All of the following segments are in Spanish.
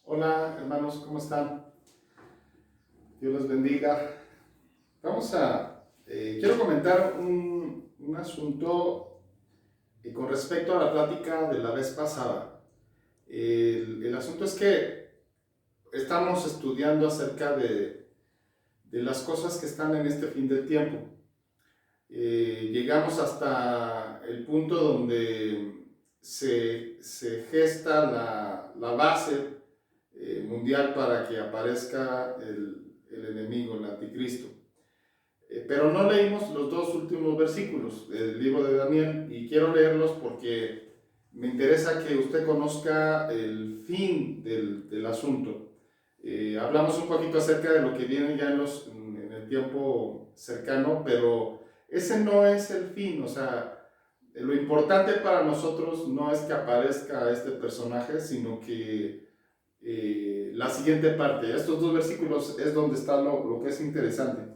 Hola hermanos, ¿cómo están? Dios los bendiga. Quiero comentar un asunto con respecto a la plática de la vez pasada. El asunto es que estamos estudiando acerca de las cosas que están en este fin del tiempo. Llegamos hasta el punto donde se gesta la base mundial para que aparezca el enemigo, el anticristo. Pero no leímos los dos últimos versículos del libro de Daniel y quiero leerlos porque me interesa que usted conozca el fin del asunto. Hablamos un poquito acerca de lo que viene ya en el tiempo cercano, pero ese no es el fin. O sea, lo importante para nosotros no es que aparezca este personaje, sino que la siguiente parte. Estos dos versículos es donde está lo que es interesante.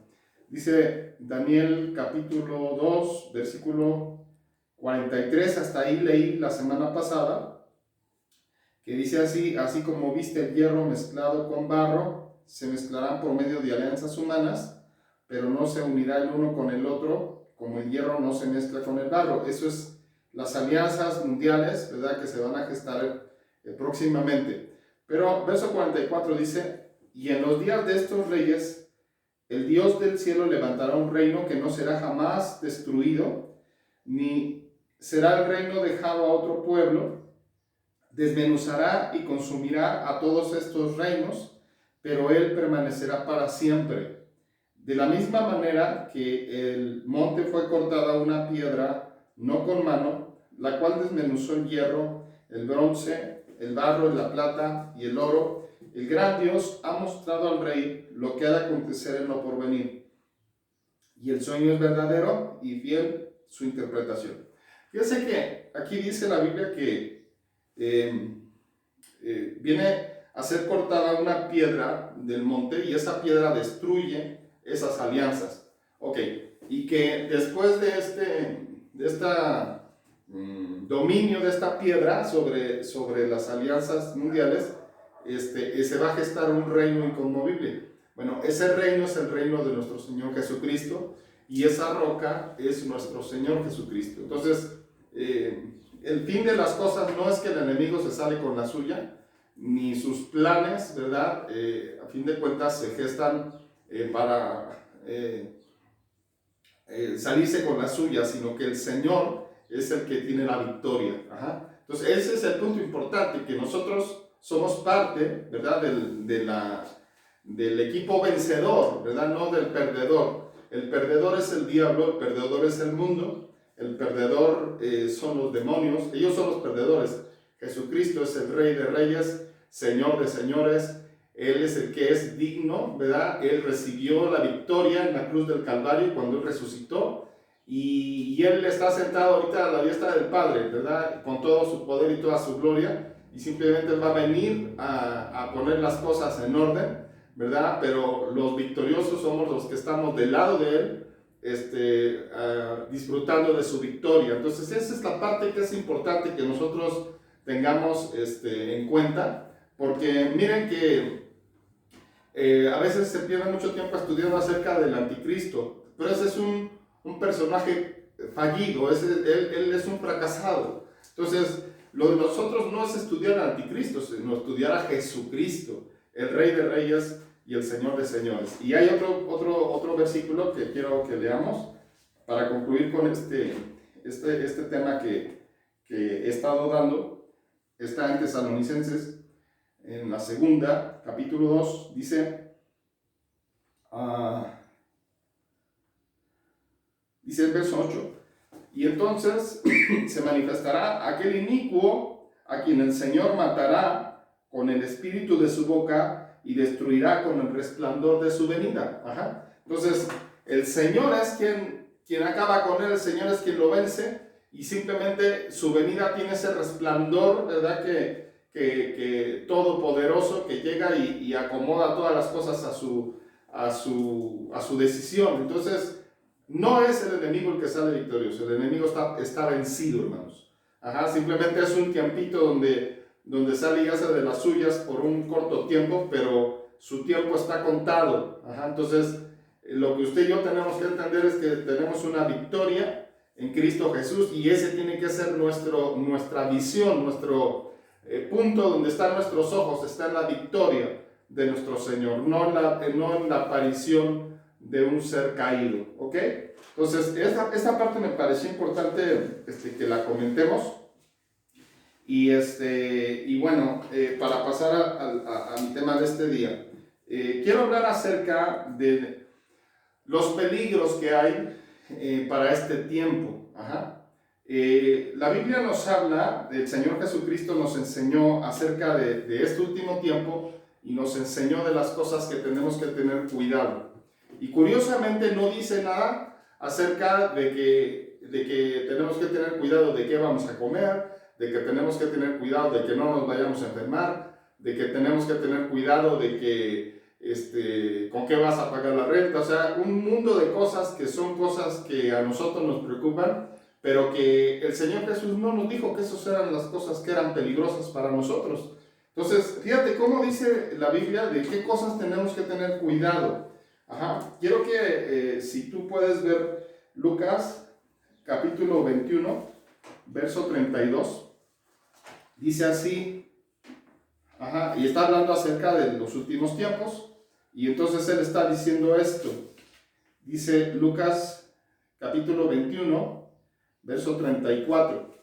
Dice Daniel capítulo 2, versículo 43, hasta ahí leí la semana pasada, que dice así como viste el hierro mezclado con barro, se mezclarán por medio de alianzas humanas, pero no se unirá el uno con el otro, como el hierro no se mezcla con el barro. Eso es las alianzas mundiales, ¿verdad?, que se van a gestar próximamente. Pero verso 44 dice, y en los días de estos reyes, el Dios del cielo levantará un reino que no será jamás destruido, ni será el reino dejado a otro pueblo. Desmenuzará y consumirá a todos estos reinos, pero él permanecerá para siempre. De la misma manera que el monte fue cortada una piedra, no con mano, la cual desmenuzó el hierro, el bronce, el barro, la plata y el oro, el gran Dios ha mostrado al rey lo que ha de acontecer en lo porvenir. Y el sueño es verdadero y fiel su interpretación. Fíjense que aquí dice la Biblia que viene a ser cortada una piedra del monte y esa piedra destruye esas alianzas. Ok, y que después de dominio de esta piedra sobre las alianzas mundiales, se va a gestar un reino inconmovible. Bueno, ese reino es el reino de nuestro Señor Jesucristo y esa roca es nuestro Señor Jesucristo. Entonces, el fin de las cosas no es que el enemigo se sale con la suya, ni sus planes, ¿verdad? A fin de cuentas se gestan para salirse con la suya, sino que el Señor es el que tiene la victoria. Ajá. Entonces ese es el punto importante, que nosotros somos parte, ¿verdad?, del equipo vencedor, ¿verdad?, no del perdedor. El perdedor es el diablo, el perdedor es el mundo, el perdedor son los demonios, ellos son los perdedores. Jesucristo es el Rey de Reyes, Señor de Señores. Él es el que es digno, ¿verdad? Él recibió la victoria en la cruz del Calvario cuando Él resucitó y Él está sentado ahorita a la diestra del Padre, ¿verdad?, con todo su poder y toda su gloria, y simplemente Él va a venir a poner las cosas en orden, ¿verdad? Pero los victoriosos somos los que estamos del lado de Él, disfrutando de su victoria. Entonces esa es la parte que es importante que nosotros tengamos en cuenta, porque miren que a veces se pierde mucho tiempo estudiando acerca del anticristo, pero ese es un personaje fallido, él es un fracasado. Entonces, lo de nosotros no es estudiar al anticristo, sino estudiar a Jesucristo, el Rey de Reyes y el Señor de Señores. Y hay otro versículo que quiero que leamos para concluir con este tema que he estado dando. Está en Tesalonicenses, en la segunda, capítulo 2, dice, dice el verso 8, y entonces se manifestará aquel inicuo a quien el Señor matará con el espíritu de su boca y destruirá con el resplandor de su venida. Ajá. Entonces, el Señor es quien acaba con él, el Señor es quien lo vence, y simplemente su venida tiene ese resplandor, ¿verdad?, que todopoderoso, que llega y acomoda todas las cosas a su decisión. Entonces, no es el enemigo el que sale victorioso, el enemigo está vencido, hermanos. Ajá, simplemente es un tiempito donde donde sale y hace de las suyas por un corto tiempo, pero su tiempo está contado. Entonces, lo que usted y yo tenemos que entender es que tenemos una victoria en Cristo Jesús, y ese tiene que ser nuestra visión, nuestro punto donde están nuestros ojos, está en la victoria de nuestro Señor, no en la aparición de un ser caído, ¿ok? Entonces, esta parte me pareció importante que la comentemos. Y bueno, para pasar a mi tema de este día, quiero hablar acerca de los peligros que hay para este tiempo. La Biblia nos habla, el Señor Jesucristo nos enseñó acerca de este último tiempo y nos enseñó de las cosas que tenemos que tener cuidado. Y curiosamente no dice nada acerca de que tenemos que tener cuidado de qué vamos a comer, de que tenemos que tener cuidado de que no nos vayamos a enfermar, de que tenemos que tener cuidado de que con qué vas a pagar la renta. O sea, un mundo de cosas que son cosas que a nosotros nos preocupan, pero que el Señor Jesús no nos dijo que esas eran las cosas que eran peligrosas para nosotros. Entonces, fíjate cómo dice la Biblia de qué cosas tenemos que tener cuidado. Quiero que si tú puedes ver Lucas capítulo 21, verso 32, dice así, y está hablando acerca de los últimos tiempos, y entonces él está diciendo esto. Dice Lucas capítulo 21, verso 34.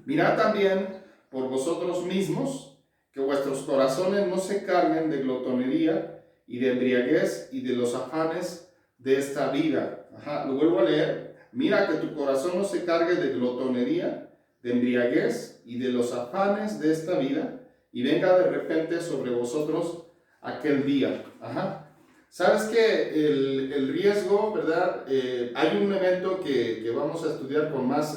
Mirad también por vosotros mismos, que vuestros corazones no se carguen de glotonería y de embriaguez y de los afanes de esta vida. Lo vuelvo a leer. Mira que tu corazón no se cargue de glotonería, de embriaguez y de los afanes de esta vida, y venga de repente sobre vosotros aquel día. Sabes que el riesgo, ¿verdad? Hay un evento que vamos a estudiar con más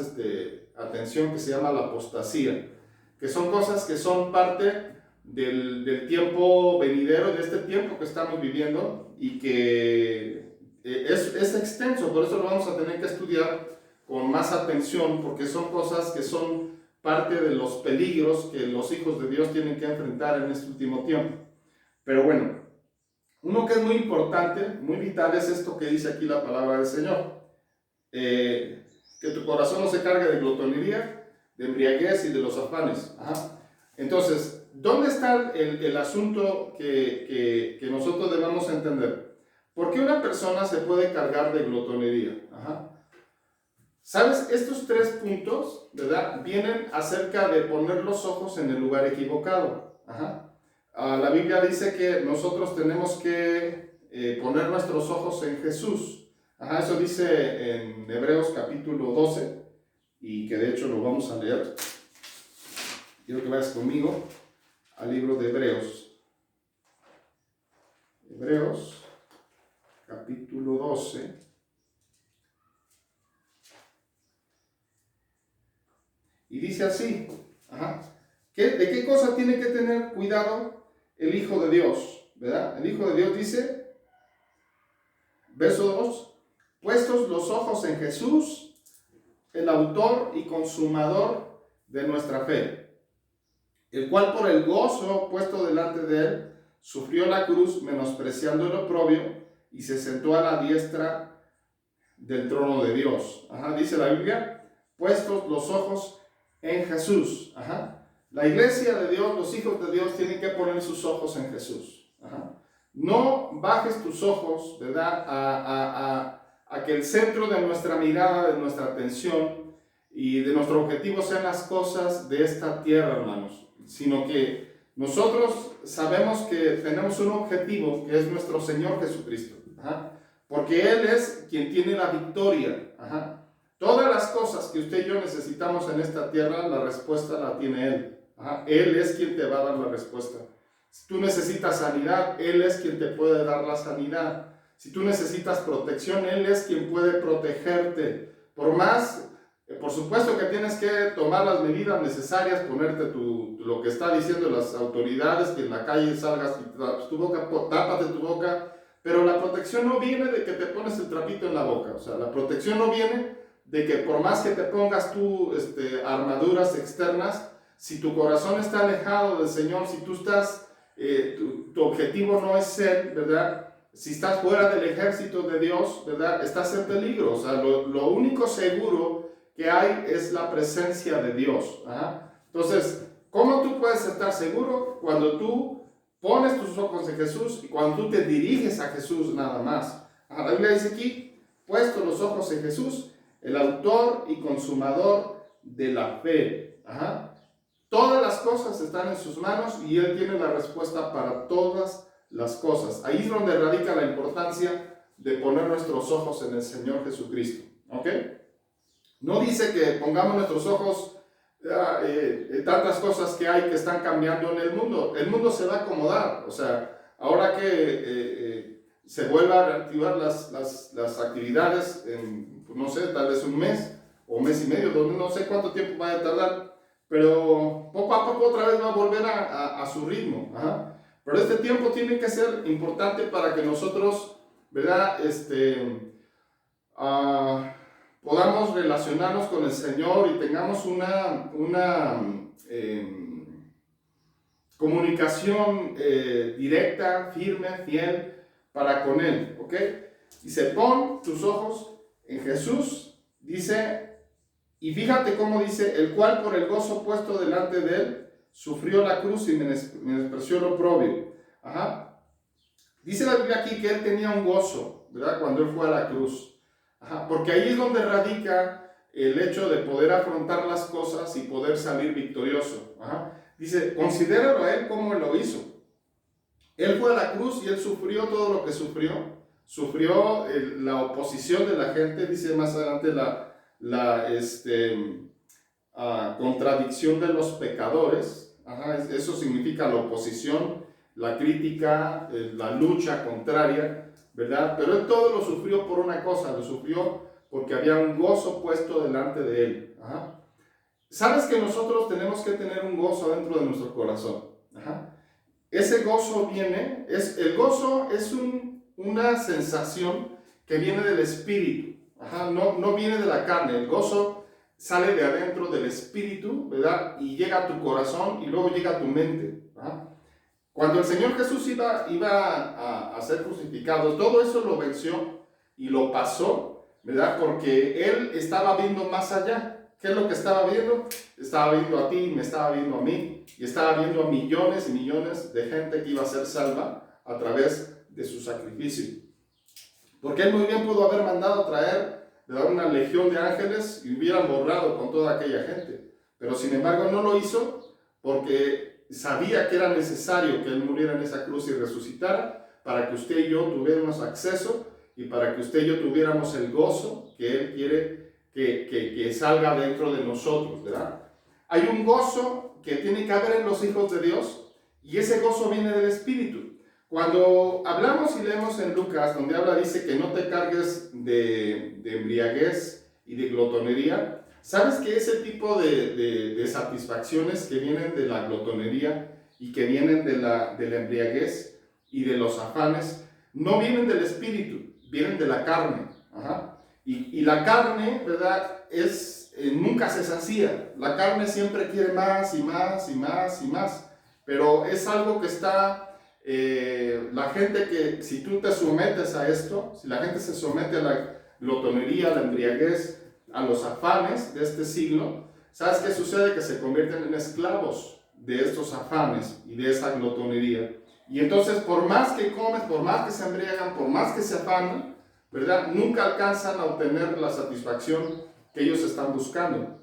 atención, que se llama la apostasía, que son cosas que son parte del tiempo venidero, de este tiempo que estamos viviendo, y que es extenso. Por eso lo vamos a tener que estudiar con más atención, porque son cosas que son parte de los peligros que los hijos de Dios tienen que enfrentar en este último tiempo. Pero bueno, uno que es muy importante, muy vital, es esto que dice aquí la palabra del Señor. Que tu corazón no se cargue de glotonería, de embriaguez y de los afanes. Entonces, ¿dónde está el asunto que nosotros debemos entender? ¿Por qué una persona se puede cargar de glotonería? ¿Sabes? Estos tres puntos, ¿verdad?, vienen acerca de poner los ojos en el lugar equivocado. La Biblia dice que nosotros tenemos que poner nuestros ojos en Jesús. Eso dice en Hebreos capítulo 12, y que de hecho lo vamos a leer. Quiero que vayas conmigo al libro de Hebreos. Hebreos capítulo 12. Y dice así, ¿de qué cosa tiene que tener cuidado el Hijo de Dios? ¿Verdad? El Hijo de Dios dice, verso 2, puestos los ojos en Jesús, el autor y consumador de nuestra fe, el cual por el gozo puesto delante de él, sufrió la cruz, menospreciando el oprobio, y se sentó a la diestra del trono de Dios. Dice la Biblia, puestos los ojos en Jesús. La iglesia de Dios, los hijos de Dios, tienen que poner sus ojos en Jesús. No bajes tus ojos, ¿verdad?, a que el centro de nuestra mirada, de nuestra atención y de nuestro objetivo sean las cosas de esta tierra, hermanos, sino que nosotros sabemos que tenemos un objetivo, que es nuestro Señor Jesucristo, porque Él es quien tiene la victoria. Todas las cosas que usted y yo necesitamos en esta tierra, la respuesta la tiene Él. Él es quien te va a dar la respuesta. Si tú necesitas sanidad, Él es quien te puede dar la sanidad. Si tú necesitas protección, Él es quien puede protegerte. Por supuesto que tienes que tomar las medidas necesarias, ponerte lo que está diciendo las autoridades, que en la calle salgas y tapas tu boca, tápate tu boca, pero la protección no viene de que te pones el trapito en la boca. O sea, la protección no viene de que por más que te pongas tú armaduras externas, si tu corazón está alejado del Señor, si tú estás, tu objetivo no es ser, ¿verdad? Si estás fuera del ejército de Dios, ¿verdad? Estás en peligro. O sea, lo único seguro que hay es la presencia de Dios. ¿Ajá? Entonces, ¿cómo tú puedes estar seguro? Cuando tú pones tus ojos en Jesús y cuando tú te diriges a Jesús nada más. Ajá, la Biblia dice aquí, puesto los ojos en Jesús, el autor y consumador de la fe. Ajá. Todas las cosas están en sus manos y Él tiene la respuesta para todas las cosas. Ahí es donde radica la importancia de poner nuestros ojos en el Señor Jesucristo. ¿Ok? No dice que pongamos nuestros ojos tantas cosas que hay que están cambiando en el mundo. El mundo se va a acomodar. O sea, ahora que se vuelva a reactivar las actividades en, no sé, tal vez un mes o mes y medio, donde no sé cuánto tiempo vaya a tardar, pero poco a poco otra vez va a volver a su ritmo. Ajá. Pero este tiempo tiene que ser importante para que nosotros, ¿verdad? Podamos relacionarnos con el Señor y tengamos una comunicación directa, firme, fiel para con Él, ¿ok? Dice, pon tus ojos en Jesús, dice, y fíjate cómo dice, el cual por el gozo puesto delante de Él, sufrió la cruz y menospreció lo oprobio. Ajá. Dice la Biblia aquí que Él tenía un gozo, ¿verdad? Cuando Él fue a la cruz. Ajá. Porque ahí es donde radica el hecho de poder afrontar las cosas y poder salir victorioso. Ajá. Dice, considéralo a Él como Él lo hizo. Él fue a la cruz y Él sufrió todo lo que sufrió. Sufrió la oposición de la gente, dice más adelante contradicción de los pecadores. Ajá, eso significa la oposición, la crítica, la lucha contraria, ¿verdad? Pero Él todo lo sufrió por una cosa, lo sufrió porque había un gozo puesto delante de Él. Ajá. ¿Sabes que nosotros tenemos que tener un gozo dentro de nuestro corazón? Ajá. Ese gozo viene, el gozo es una sensación que viene del espíritu. Ajá, no viene de la carne. El gozo sale de adentro del espíritu, ¿verdad? Y llega a tu corazón y luego llega a tu mente. ¿Verdad? Cuando el Señor Jesús iba a ser crucificado, todo eso lo venció y lo pasó, ¿verdad? Porque Él estaba viendo más allá. ¿Qué es lo que estaba viendo? Estaba viendo a ti, me estaba viendo a mí, y estaba viendo a millones y millones de gente que iba a ser salva a través de su sacrificio. Porque Él muy bien pudo haber mandado traer una legión de ángeles y hubieran borrado con toda aquella gente. Pero sin embargo no lo hizo porque sabía que era necesario que Él muriera en esa cruz y resucitara para que usted y yo tuviéramos acceso y para que usted y yo tuviéramos el gozo que Él quiere que salga dentro de nosotros, ¿verdad? Hay un gozo que tiene que haber en los hijos de Dios y ese gozo viene del Espíritu. Cuando hablamos y leemos en Lucas, donde habla, dice que no te cargues de embriaguez y de glotonería, ¿sabes que ese tipo de satisfacciones que vienen de la glotonería y que vienen de la embriaguez y de los afanes, no vienen del espíritu, vienen de la carne? Ajá. Y la carne, ¿verdad? Nunca se sacía. La carne siempre quiere más y más y más y más, pero es algo que está... la gente que, si tú te sometes a esto, si la gente se somete a la glotonería, a la embriaguez, a los afanes de este siglo, ¿sabes qué sucede? Que se convierten en esclavos de estos afanes y de esa glotonería. Y entonces, por más que comen, por más que se embriagan, por más que se afanan, ¿verdad? Nunca alcanzan a obtener la satisfacción que ellos están buscando.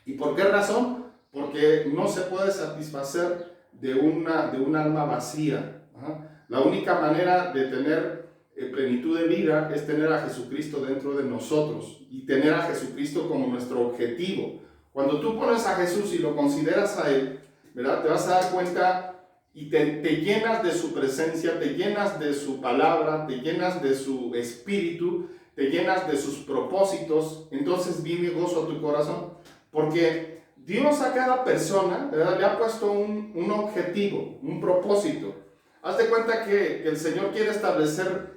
¿Y por qué razón? Porque no se puede satisfacer de un alma vacía. Ajá. La única manera de tener plenitud de vida es tener a Jesucristo dentro de nosotros y tener a Jesucristo como nuestro objetivo. Cuando tú pones a Jesús y lo consideras a Él, ¿verdad? Te vas a dar cuenta y te llenas de su presencia, te llenas de su palabra, te llenas de su espíritu, te llenas de sus propósitos. Entonces viene gozo a tu corazón, porque Dios a cada persona, ¿verdad?, le ha puesto un objetivo, un propósito. Haz de cuenta que el Señor quiere establecer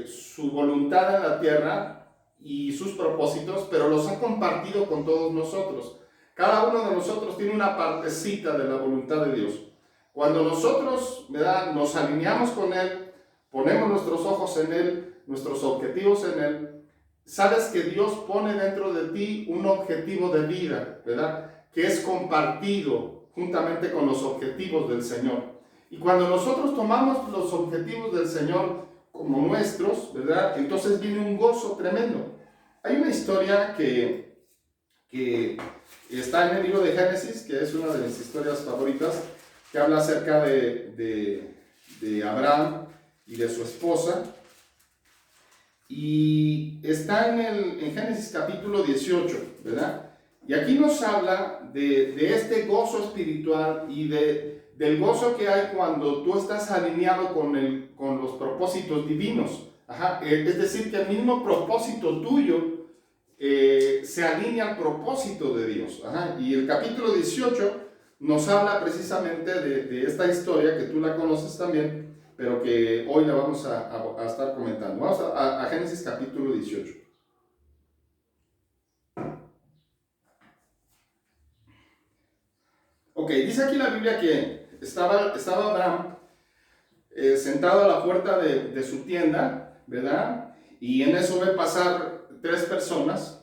su voluntad en la tierra y sus propósitos, pero los ha compartido con todos nosotros. Cada uno de nosotros tiene una partecita de la voluntad de Dios. Cuando nosotros, ¿verdad?, nos alineamos con Él, ponemos nuestros ojos en Él, nuestros objetivos en Él, sabes que Dios pone dentro de ti un objetivo de vida, ¿verdad?, que es compartido juntamente con los objetivos del Señor. Y cuando nosotros tomamos los objetivos del Señor como nuestros, ¿verdad?, entonces viene un gozo tremendo. Hay una historia que está en el libro de Génesis, que es una de mis historias favoritas, que habla acerca de Abraham y de su esposa. Y está en Génesis capítulo 18, ¿verdad? Y aquí nos habla de este gozo espiritual y del gozo que hay cuando tú estás alineado con los propósitos divinos. Es decir, que el mismo propósito tuyo se alinea al propósito de Dios. Y el capítulo 18 nos habla precisamente de esta historia que tú la conoces también, pero que hoy la vamos a estar comentando. Vamos a Génesis capítulo 18. Ok, dice aquí la Biblia que estaba Abraham sentado a la puerta de su tienda, ¿verdad? Y en eso ve pasar 3 personas.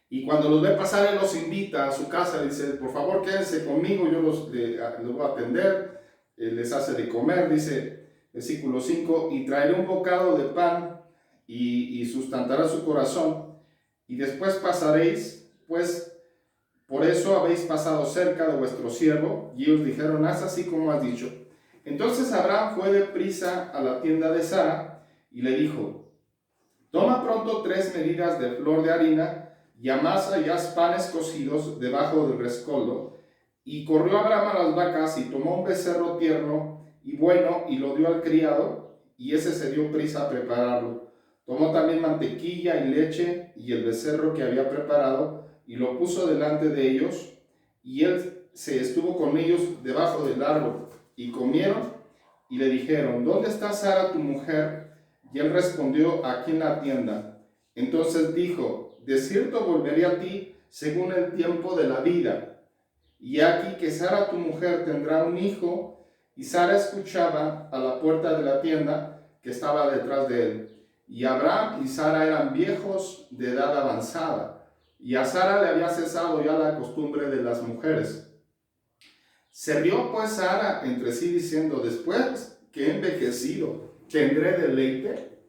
Y cuando los ve pasar, él los invita a su casa, dice, por favor quédense conmigo, yo los voy a atender, les hace de comer, dice, versículo 5, y traeré un bocado de pan y sustentará su corazón, y después pasaréis, pues por eso habéis pasado cerca de vuestro siervo. Y ellos dijeron, haz así como has dicho. Entonces Abraham fue deprisa a la tienda de Sara y le dijo, toma pronto 3 medidas de flor de harina, y amasa y haz panes cocidos debajo del rescoldo. Y corrió Abraham a las vacas y tomó un becerro tierno y bueno y lo dio al criado, y ese se dio prisa a prepararlo. Tomó también mantequilla y leche y el becerro que había preparado y lo puso delante de ellos, y él se estuvo con ellos debajo del árbol, y comieron y le dijeron, ¿dónde está Sara tu mujer? Y él respondió, aquí en la tienda. Entonces dijo, de cierto volveré a ti según el tiempo de la vida. Y aquí que Sara tu mujer tendrá un hijo. Y Sara escuchaba a la puerta de la tienda que estaba detrás de él. Y Abraham y Sara eran viejos de edad avanzada, y a Sara le había cesado ya la costumbre de las mujeres. Se rió pues Sara entre sí diciendo, después que he envejecido, ¿tendré deleite,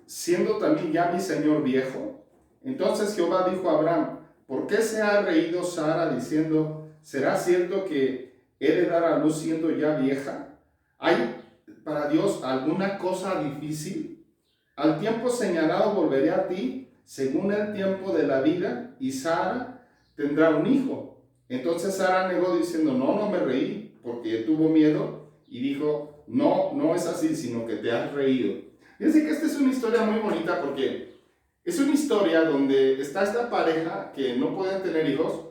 siendo también ya mi señor viejo? Entonces Jehová dijo a Abraham, ¿por qué se ha reído Sara diciendo, ¿será cierto que he de dar a luz siendo ya vieja? ¿Hay para Dios alguna cosa difícil? Al tiempo señalado volveré a ti, según el tiempo de la vida, y Sara tendrá un hijo. Entonces Sara negó diciendo, no me reí, porque tuvo miedo, y dijo, no es así, sino que te has reído. Fíjense que esta es una historia muy bonita porque es una historia donde está esta pareja que no pueden tener hijos,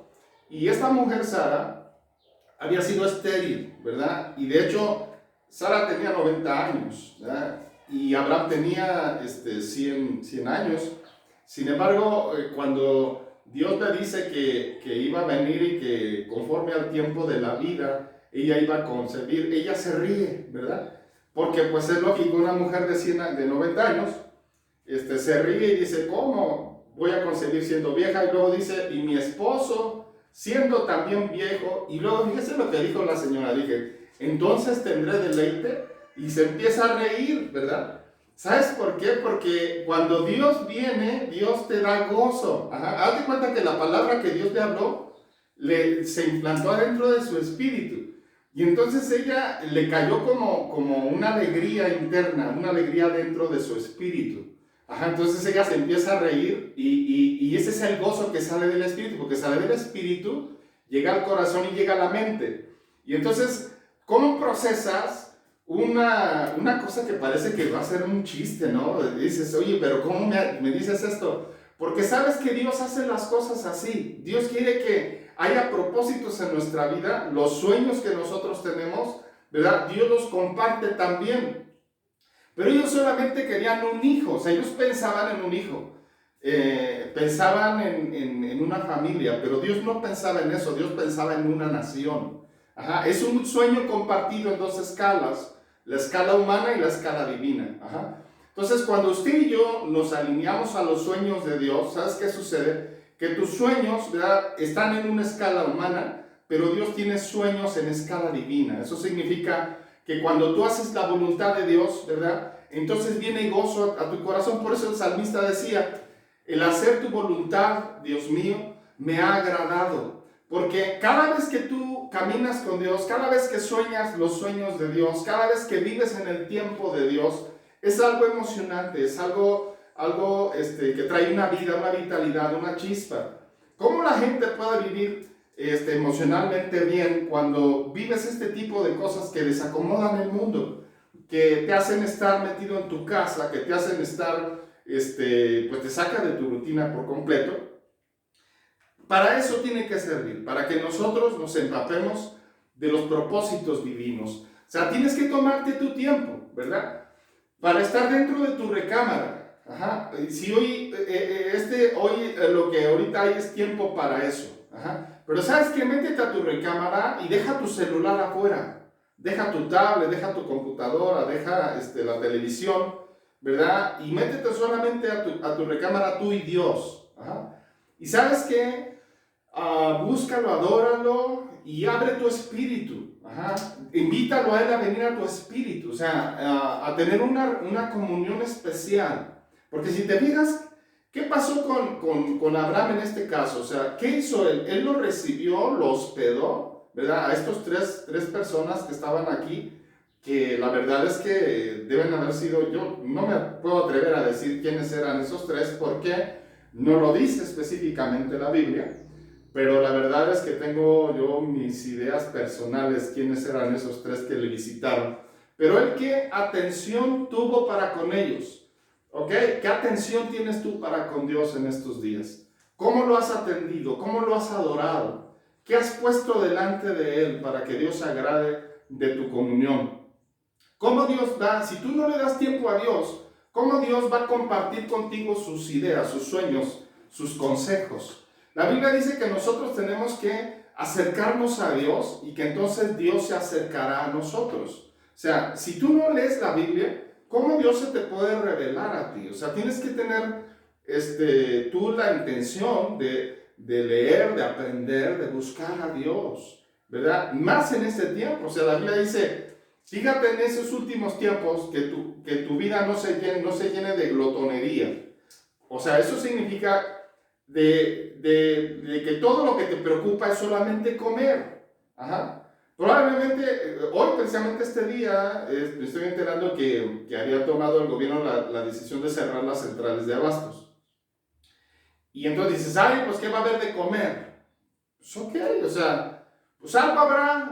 y esta mujer Sara había sido estéril, ¿verdad? Y de hecho Sara tenía 90 años, ¿verdad? Y Abraham tenía 100 años. Sin embargo, cuando Dios le dice que iba a venir y que conforme al tiempo de la vida ella iba a concebir, ella se ríe, ¿verdad? Porque pues es lógico, una mujer de 90 años se ríe y dice, ¿cómo voy a concebir siendo vieja? Y luego dice, y mi esposo siendo también viejo. Y luego fíjese lo que dijo la señora, dije, entonces tendré deleite. Y se empieza a reír, ¿verdad? ¿Sabes por qué? Porque cuando Dios viene, Dios te da gozo. Hazte cuenta que la palabra que Dios le habló se implantó adentro de su espíritu. Y entonces ella le cayó como una alegría interna, una alegría dentro de su espíritu. Entonces ella se empieza a reír y ese es el gozo que sale del espíritu, porque sale del espíritu, llega al corazón y llega a la mente. Y entonces, ¿cómo procesas una cosa que parece que va a ser un chiste, ¿no? Dices, oye, pero ¿cómo me dices esto? Porque sabes que Dios hace las cosas así. Dios quiere que haya propósitos en nuestra vida, los sueños que nosotros tenemos, ¿verdad? Dios los comparte también. Pero ellos solamente querían un hijo, o sea, ellos pensaban en un hijo. pensaban en una familia, pero Dios no pensaba en eso, Dios pensaba en una nación. Ajá. Es un sueño compartido en dos escalas, la escala humana y la escala divina. Ajá. Entonces, cuando usted y yo nos alineamos a los sueños de Dios, ¿sabes qué sucede? Que tus sueños, ¿verdad?, están en una escala humana, pero Dios tiene sueños en escala divina. Eso significa que cuando tú haces la voluntad de Dios, ¿verdad?, entonces viene gozo a tu corazón. Por eso el salmista decía, el hacer tu voluntad, Dios mío, me ha agradado. Porque cada vez que tú caminas con Dios, cada vez que sueñas los sueños de Dios, cada vez que vives en el tiempo de Dios, es algo emocionante, es algo que trae una vida, una vitalidad, una chispa. ¿Cómo la gente puede vivir emocionalmente bien cuando vives este tipo de cosas que desacomodan el mundo, que te hacen estar metido en tu casa, que te hacen estar, pues te saca de tu rutina por completo? Para eso tiene que servir, para que nosotros nos empapemos de los propósitos divinos. O sea, tienes que tomarte tu tiempo, ¿verdad?, para estar dentro de tu recámara. Ajá. Si hoy, lo que ahorita hay es tiempo para eso. Ajá. Pero sabes que métete a tu recámara y deja tu celular afuera. Deja tu tablet, deja tu computadora, deja la televisión, ¿verdad? Y métete solamente a tu recámara, tú y Dios. Ajá. Y sabes que búscalo, adóralo y abre tu espíritu. Ajá. Invítalo a Él a venir a tu espíritu, o sea, a tener una comunión especial. Porque si te fijas, ¿qué pasó con Abraham en este caso? O sea, ¿qué hizo él? Él lo recibió, lo hospedó, ¿verdad? A estos tres personas que estaban aquí, que la verdad es que deben haber sido, yo no me puedo atrever a decir quiénes eran esos tres, porque no lo dice específicamente la Biblia. Pero la verdad es que tengo yo mis ideas personales, quiénes eran esos tres que le visitaron. Pero él, ¿qué atención tuvo para con ellos? ¿Ok? ¿Qué atención tienes tú para con Dios en estos días? ¿Cómo lo has atendido? ¿Cómo lo has adorado? ¿Qué has puesto delante de Él para que Dios se agrade de tu comunión? ¿Cómo Dios da? Si tú no le das tiempo a Dios, ¿cómo Dios va a compartir contigo sus ideas, sus sueños, sus consejos? La Biblia dice que nosotros tenemos que acercarnos a Dios y que entonces Dios se acercará a nosotros. O sea, si tú no lees la Biblia, ¿cómo Dios se te puede revelar a ti? O sea, tienes que tener tú la intención de leer, de aprender, de buscar a Dios, ¿verdad? Más en este tiempo. O sea, la Biblia dice, fíjate en esos últimos tiempos que tu vida no se llene de glotonería. O sea, eso significa de que todo lo que te preocupa es solamente comer. Ajá. Probablemente, hoy precisamente este día, me estoy enterando que había tomado el gobierno la decisión de cerrar las centrales de abastos. Y entonces dices, ay, pues ¿qué va a haber de comer? Pues ok, o sea, pues algo habrá,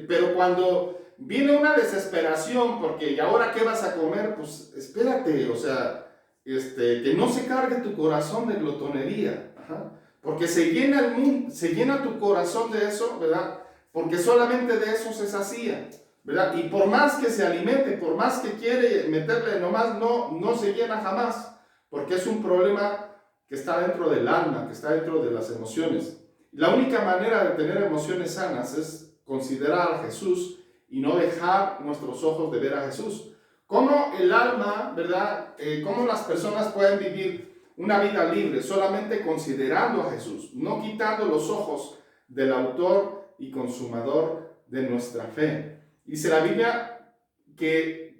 pero cuando viene una desesperación porque ¿y ahora qué vas a comer? Pues espérate, o sea, que no se cargue tu corazón de glotonería. Ajá. Porque se llena tu corazón de eso, ¿verdad? Porque solamente de eso se sacía, ¿verdad? Y por más que se alimente, por más que quiere meterle nomás, no se llena jamás, porque es un problema que está dentro del alma, que está dentro de las emociones. La única manera de tener emociones sanas es considerar a Jesús y no dejar nuestros ojos de ver a Jesús. ¿Cómo el alma, verdad? ¿Cómo las personas pueden vivir una vida libre solamente considerando a Jesús, no quitando los ojos del autor y consumador de nuestra fe? Dice la Biblia que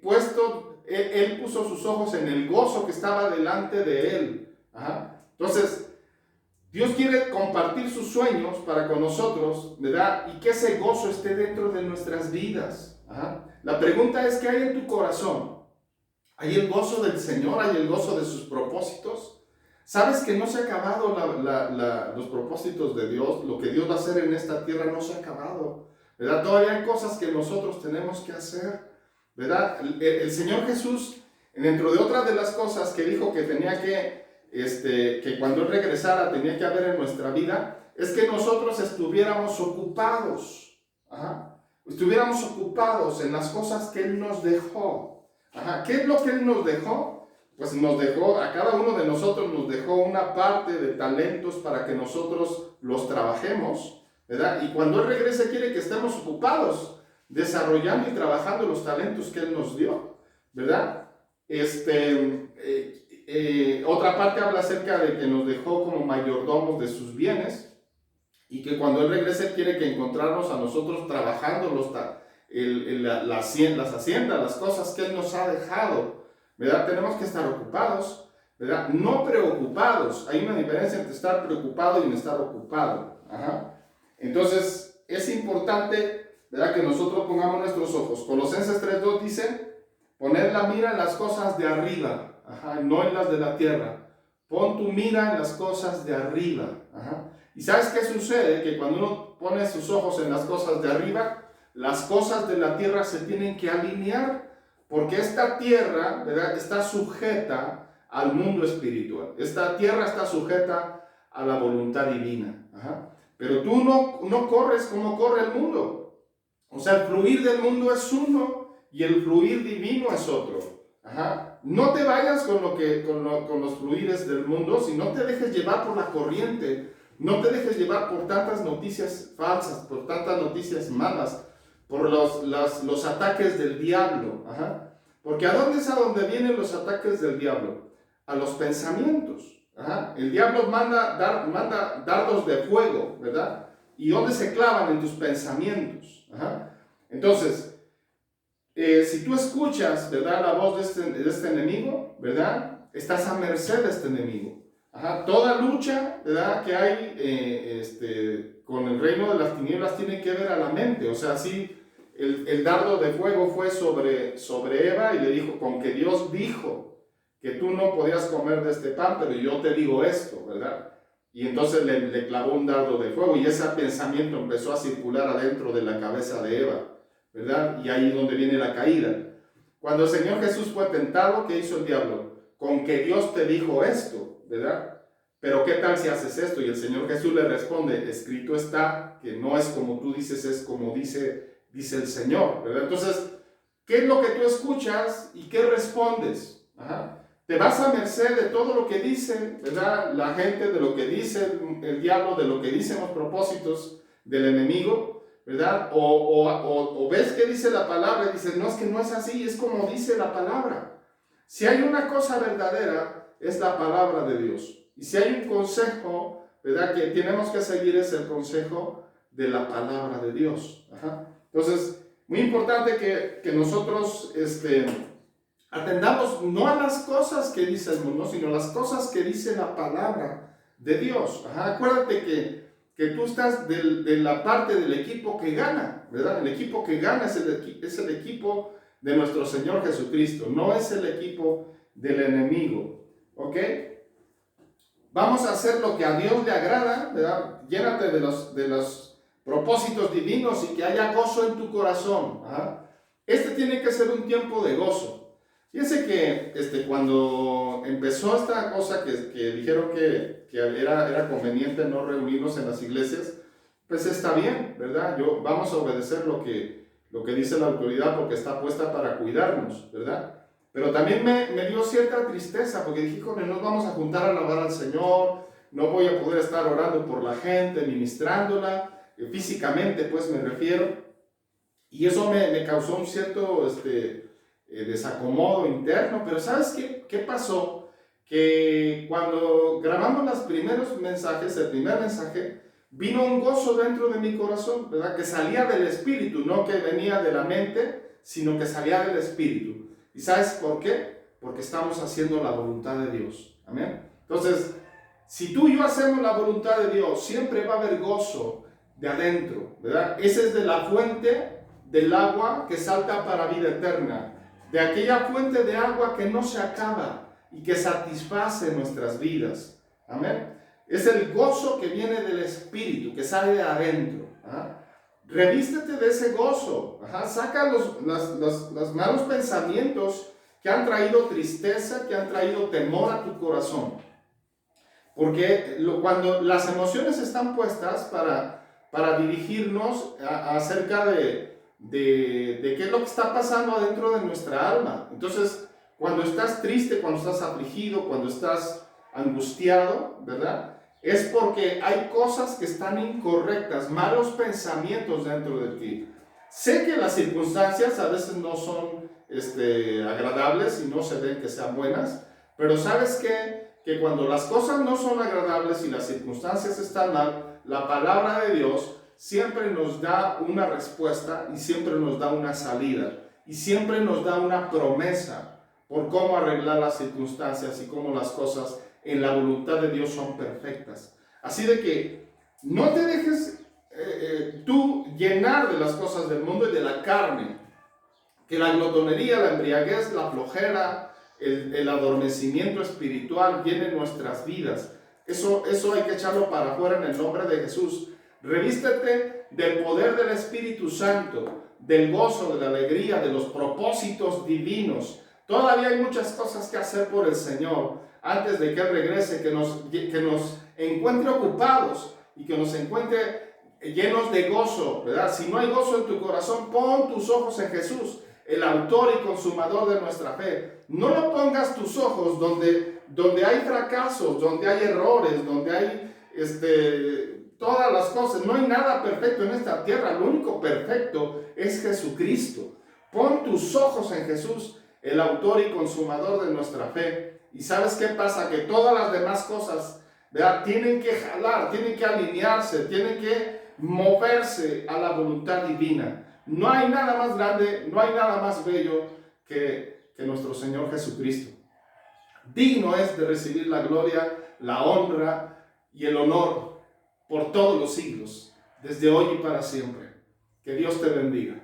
él puso sus ojos en el gozo que estaba delante de él. Ajá. Entonces, Dios quiere compartir sus sueños para con nosotros, ¿verdad? Y que ese gozo esté dentro de nuestras vidas. Ajá. La pregunta es, ¿qué hay en tu corazón? ¿Hay el gozo del Señor? ¿Hay el gozo de sus propósitos? ¿Sabes que no se han acabado los propósitos de Dios? Lo que Dios va a hacer en esta tierra no se ha acabado, ¿verdad? Todavía hay cosas que nosotros tenemos que hacer, ¿verdad? El Señor Jesús, dentro de otras de las cosas que dijo que tenía que cuando Él regresara tenía que haber en nuestra vida, es que nosotros estuviéramos ocupados. Ajá. Estuviéramos ocupados en las cosas que Él nos dejó. Ajá. ¿Qué es lo que Él nos dejó? pues nos dejó, a cada uno de nosotros nos dejó una parte de talentos para que nosotros los trabajemos, ¿verdad? Y cuando Él regrese quiere que estemos ocupados, desarrollando y trabajando los talentos que Él nos dio, ¿verdad? Otra parte habla acerca de que nos dejó como mayordomos de sus bienes y que cuando Él regrese quiere que encontrarnos a nosotros trabajando las haciendas, las cosas que Él nos ha dejado, ¿verdad? Tenemos que estar ocupados, ¿verdad? No preocupados. Hay una diferencia entre estar preocupado y en estar ocupado. Ajá. Entonces, es importante, ¿verdad?, que nosotros pongamos nuestros ojos. Colosenses 3:2 dice, poned la mira en las cosas de arriba, ajá, no en las de la tierra. Pon tu mira en las cosas de arriba. Ajá. ¿Y sabes qué sucede? Que cuando uno pone sus ojos en las cosas de arriba, las cosas de la tierra se tienen que alinear, porque esta tierra, ¿verdad?, está sujeta al mundo espiritual. Esta tierra está sujeta a la voluntad divina. Ajá. Pero tú no corres como corre el mundo. O sea, el fluir del mundo es uno y el fluir divino es otro. Ajá. No te vayas con los fluires del mundo, sino te dejes llevar por la corriente. No te dejes llevar por tantas noticias falsas, por tantas noticias malas, por los ataques del diablo. Ajá. Porque ¿a dónde es a donde vienen los ataques del diablo? A los pensamientos. Ajá. El diablo manda dardos de fuego, ¿verdad? ¿Y dónde se clavan? En tus pensamientos. Ajá. Entonces, si tú escuchas, ¿verdad?, la voz de este enemigo, ¿verdad?, estás a merced de este enemigo. Ajá. Toda lucha, ¿verdad?, que hay con el reino de las tinieblas tiene que ver a la mente. O sea, sí, el dardo de fuego fue sobre Eva y le dijo, con que Dios dijo que tú no podías comer de este pan, pero yo te digo esto, ¿verdad? Y entonces le clavó un dardo de fuego y ese pensamiento empezó a circular adentro de la cabeza de Eva, ¿verdad? Y ahí es donde viene la caída. Cuando el Señor Jesús fue tentado, ¿qué hizo el diablo? Con que Dios te dijo esto, ¿verdad? Pero ¿qué tal si haces esto? Y el Señor Jesús le responde, escrito está, que no es como tú dices, es como dice el Señor, ¿verdad? Entonces, ¿qué es lo que tú escuchas y qué respondes? Ajá. Te vas a merced de todo lo que dice, ¿verdad?, la gente, de lo que dice el diablo, de lo que dicen los propósitos del enemigo, ¿verdad? O ves que dice la palabra y dices, no, es que no es así, es como dice la palabra. Si hay una cosa verdadera, es la palabra de Dios. Y si hay un consejo, ¿verdad?, que tenemos que seguir, es el consejo de la palabra de Dios. Ajá. Entonces, muy importante que nosotros atendamos no a las cosas que dice el mundo, sino a las cosas que dice la palabra de Dios. Ajá. Acuérdate que tú estás de la parte del equipo que gana, ¿verdad? El equipo que gana es el equipo de nuestro Señor Jesucristo, no es el equipo del enemigo. ¿Ok? Vamos a hacer lo que a Dios le agrada, ¿verdad? Llénate de los propósitos divinos y que haya gozo en tu corazón. Ajá. Tiene que ser un tiempo de gozo. Fíjense que cuando empezó esta cosa que dijeron que era conveniente no reunirnos en las iglesias, pues está bien, ¿verdad? Vamos a obedecer lo que dice la autoridad porque está puesta para cuidarnos, ¿verdad? Pero también me dio cierta tristeza porque dije, no nos vamos a juntar a alabar al Señor, no voy a poder estar orando por la gente, ministrándola, físicamente pues me refiero, y eso me causó un cierto desacomodo interno. Pero ¿sabes qué pasó? Que cuando grabamos los primeros mensajes, el primer mensaje, vino un gozo dentro de mi corazón, ¿verdad? Que salía del espíritu, no que venía de la mente, sino que salía del espíritu. ¿Y sabes por qué? Porque estamos haciendo la voluntad de Dios. Amén. Entonces, si tú y yo hacemos la voluntad de Dios, siempre va a haber gozo de adentro, ¿verdad? Ese es de la fuente del agua que salta para vida eterna, de aquella fuente de agua que no se acaba y que satisface nuestras vidas. Amén. Es el gozo que viene del Espíritu, que sale de adentro. ¿Ah? Revístete de ese gozo. Ajá. Saca los malos pensamientos que han traído tristeza, que han traído temor a tu corazón. Porque cuando las emociones están puestas para dirigirnos acerca de qué es lo que está pasando adentro de nuestra alma. Entonces, cuando estás triste, cuando estás afligido, cuando estás angustiado, ¿verdad? Es porque hay cosas que están incorrectas, malos pensamientos dentro de ti. Sé que las circunstancias a veces no son agradables y no se ven que sean buenas, pero ¿sabes qué? Que cuando las cosas no son agradables y las circunstancias están mal, la palabra de Dios siempre nos da una respuesta y siempre nos da una salida y siempre nos da una promesa por cómo arreglar las circunstancias y cómo las cosas en la voluntad de Dios son perfectas. Así de que no te dejes tú llenar de las cosas del mundo y de la carne, que la glotonería, la embriaguez, la flojera, el adormecimiento espiritual llenen nuestras vidas. Eso hay que echarlo para afuera en el nombre de Jesús. Revístete del poder del Espíritu Santo, del gozo, de la alegría, de los propósitos divinos. Todavía hay muchas cosas que hacer por el Señor antes de que Él regrese, que nos encuentre ocupados y que nos encuentre llenos de gozo, ¿verdad? Si no hay gozo en tu corazón, pon tus ojos en Jesús, el autor y consumador de nuestra fe. No lo pongas tus ojos donde hay fracasos, donde hay errores, donde hay todas las cosas. No hay nada perfecto en esta tierra. Lo único perfecto es Jesucristo. Pon tus ojos en Jesús, el autor y consumador de nuestra fe. ¿Y sabes qué pasa? Que todas las demás cosas, ¿verdad?, tienen que jalar, tienen que alinearse, tienen que moverse a la voluntad divina. No hay nada más grande, no hay nada más bello que nuestro Señor Jesucristo. Digno es de recibir la gloria, la honra y el honor por todos los siglos, desde hoy y para siempre. Que Dios te bendiga.